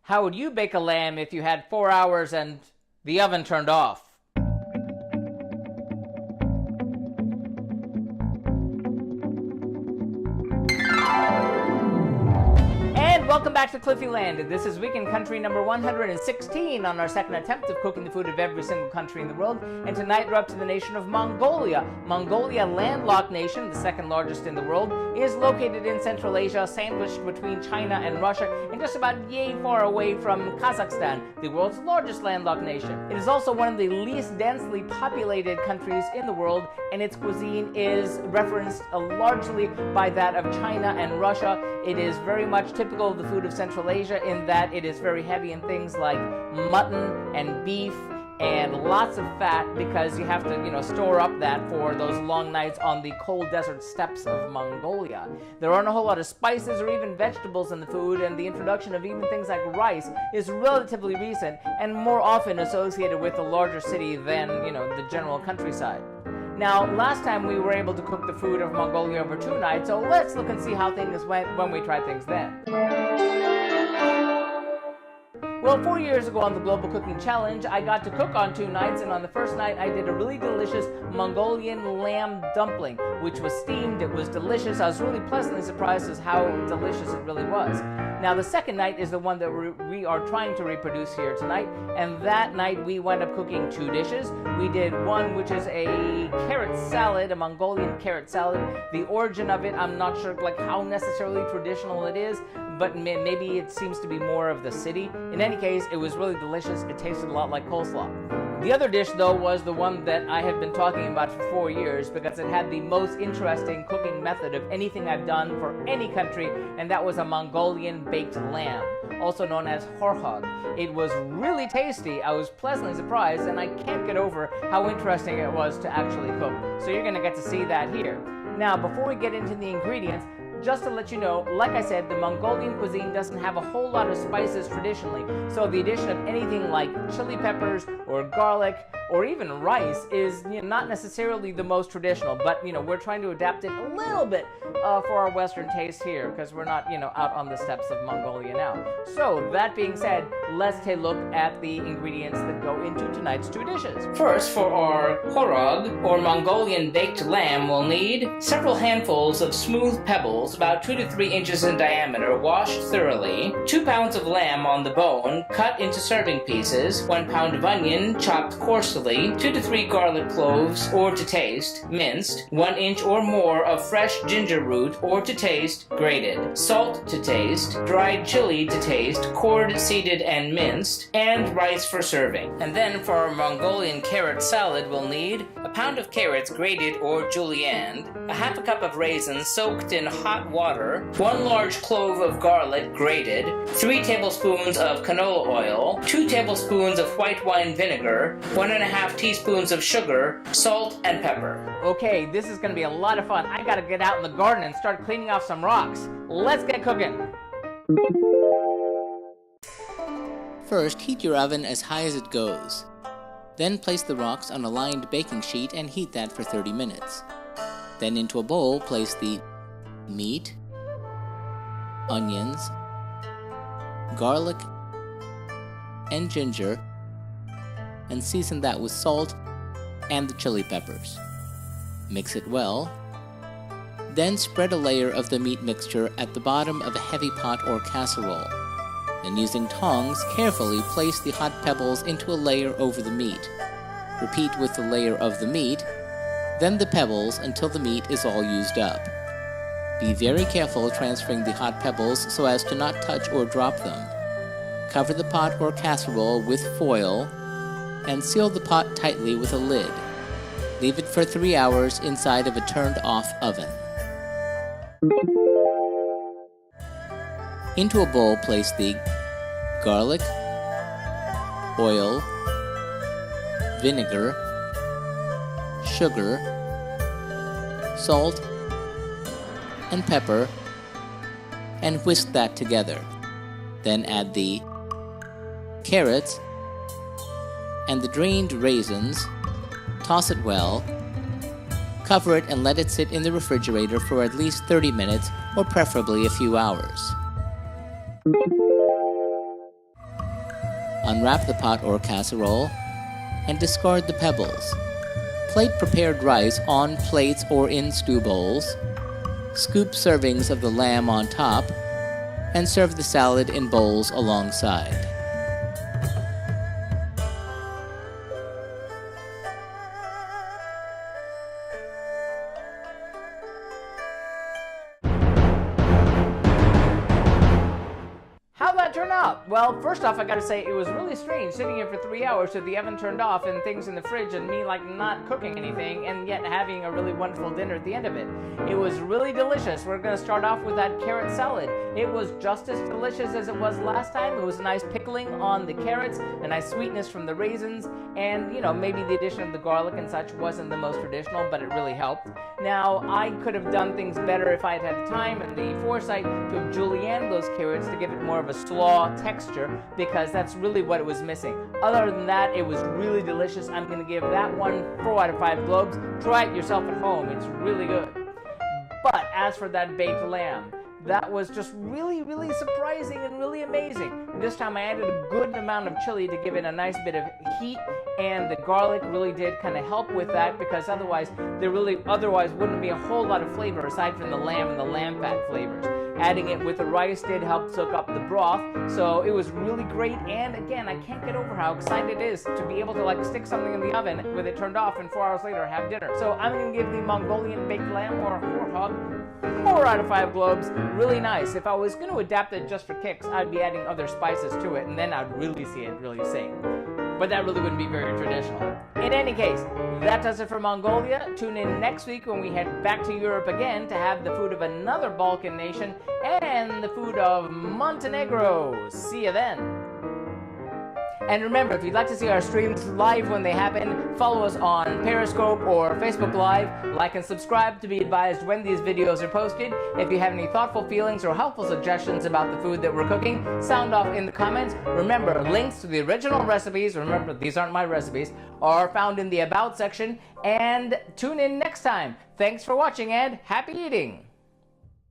How would you bake a lamb if you had 4 hours and the oven turned off? Welcome back to Cliffieland. This is Weekend Country number 116 on our second attempt of cooking the food of every single country in the world. And tonight we're up to the nation of Mongolia. Mongolia, landlocked nation, the second largest in the world, is located in Central Asia, sandwiched between China and Russia, and just about yay far away from Kazakhstan, the world's largest landlocked nation. It is also one of the least densely populated countries in the world, and its cuisine is referenced largely by that of China and Russia. It is very much typical of the food of Central Asia in that it is very heavy in things like mutton and beef and lots of fat, because you have to, store up that for those long nights on the cold desert steppes of Mongolia. There aren't a whole lot of spices or even vegetables in the food, and the introduction of even things like rice is relatively recent and more often associated with a larger city than, the general countryside. Now, last time we were able to cook the food of Mongolia over 2 nights, so let's look and see how things went when we tried things then. Well, 4 years ago on the Global Cooking Challenge, I got to cook on 2 nights, and on the first night I did a really delicious Mongolian lamb dumpling, which was steamed. It was delicious. I was really pleasantly surprised as how delicious it really was. Now, the second night is the one that we are trying to reproduce here tonight, and that night we wound up cooking 2 dishes. We did one which is a carrot salad, a Mongolian carrot salad. The origin of it, I'm not sure how necessarily traditional it is, but maybe it seems to be more of the city. In any case, it was really delicious. It tasted a lot like coleslaw. The other dish, though, was the one that I have been talking about for 4 years because it had the most interesting cooking method of anything I've done for any country, and that was a Mongolian baked lamb, also known as Horhog. It was really tasty. I was pleasantly surprised, and I can't get over how interesting it was to actually cook. So you're going to get to see that here. Now, before we get into the ingredients, just to let you know, like I said, the Mongolian cuisine doesn't have a whole lot of spices traditionally, so the addition of anything like chili peppers or garlic or even rice is not necessarily the most traditional, but we're trying to adapt it a little bit for our Western taste here, because we're not out on the steppes of Mongolia now. So that being said, let's take a look at the ingredients that go into tonight's 2 dishes. First, for our Horhog, or Mongolian baked lamb, we'll need several handfuls of smooth pebbles about 2 to 3 inches in diameter, washed thoroughly, 2 pounds of lamb on the bone, cut into serving pieces, 1 pound of onion, chopped coarsely, 2 to 3 garlic cloves, or to taste, minced, 1 inch or more of fresh ginger root, or to taste, grated, salt to taste, dried chili to taste, cored, seeded, and minced, and rice for serving. And then for our Mongolian carrot salad, we'll need a pound of carrots grated or julienned, a half a cup of raisins soaked in hot water, 1 large clove of garlic grated, 3 tablespoons of canola oil, 2 tablespoons of white wine vinegar, 1.5 teaspoons of sugar, salt, and pepper. Okay, this is going to be a lot of fun. I got to get out in the garden and start cleaning off some rocks. Let's get cooking. First, heat your oven as high as it goes. Then place the rocks on a lined baking sheet and heat that for 30 minutes. Then into a bowl, place the meat, onions, garlic, and ginger, and season that with salt and the chili peppers. Mix it well. Then spread a layer of the meat mixture at the bottom of a heavy pot or casserole. Then using tongs, carefully place the hot pebbles into a layer over the meat. Repeat with the layer of the meat, then the pebbles until the meat is all used up. Be very careful transferring the hot pebbles so as to not touch or drop them. Cover the pot or casserole with foil and seal the pot tightly with a lid. Leave it for 3 hours inside of a turned-off oven. Into a bowl, place the garlic, oil, vinegar, sugar, salt, and pepper, and whisk that together. Then add the carrots and the drained raisins, toss it well, cover it and let it sit in the refrigerator for at least 30 minutes or preferably a few hours. Unwrap the pot or casserole and discard the pebbles. Plate prepared rice on plates or in stew bowls. Scoop servings of the lamb on top and serve the salad in bowls alongside. How'd that turn out? Well, first off, I gotta say, it was really strange sitting here for 3 hours with the oven turned off and things in the fridge and me like not cooking anything and yet having a really wonderful dinner at the end of it. It was really delicious. We're gonna start off with that carrot salad. It was just as delicious as it was last time. It was a nice pickling on the carrots, a nice sweetness from the raisins, and, you know, maybe the addition of the garlic and such wasn't the most traditional, but it really helped. Now, I could have done things better if I had had the time and the foresight to have julienned those carrots to give it more of a slaw texture, because that's really what it was missing. Other than that, it was really delicious. I'm going to give that one 4 out of 5 globes. Try it yourself at home. It's really good. But as for that baked lamb, that was just really, really surprising and really amazing. This time I added a good amount of chili to give it a nice bit of heat, and the garlic really did kind of help with that, because otherwise wouldn't be a whole lot of flavor aside from the lamb and the lamb fat flavors. Adding it with the rice did help soak up the broth, so it was really great. And again, I can't get over how excited it is to be able to like stick something in the oven with it turned off and 4 hours later have dinner. So I'm going to give the Mongolian baked lamb, or Horhog, 4 out of 5 globes. Really nice. If I was going to adapt it just for kicks, I'd be adding other spices to it, and then I'd really see it really sing. But that really wouldn't be very traditional. In any case, that does it for Mongolia. Tune in next week when we head back to Europe again to have the food of another Balkan nation and the food of Montenegro. See you then. And remember, if you'd like to see our streams live when they happen, follow us on Periscope or Facebook Live. Like and subscribe to be advised when these videos are posted. If you have any thoughtful feelings or helpful suggestions about the food that we're cooking, sound off in the comments. Remember, links to the original recipes, remember these aren't my recipes, are found in the About section. And tune in next time. Thanks for watching and happy eating!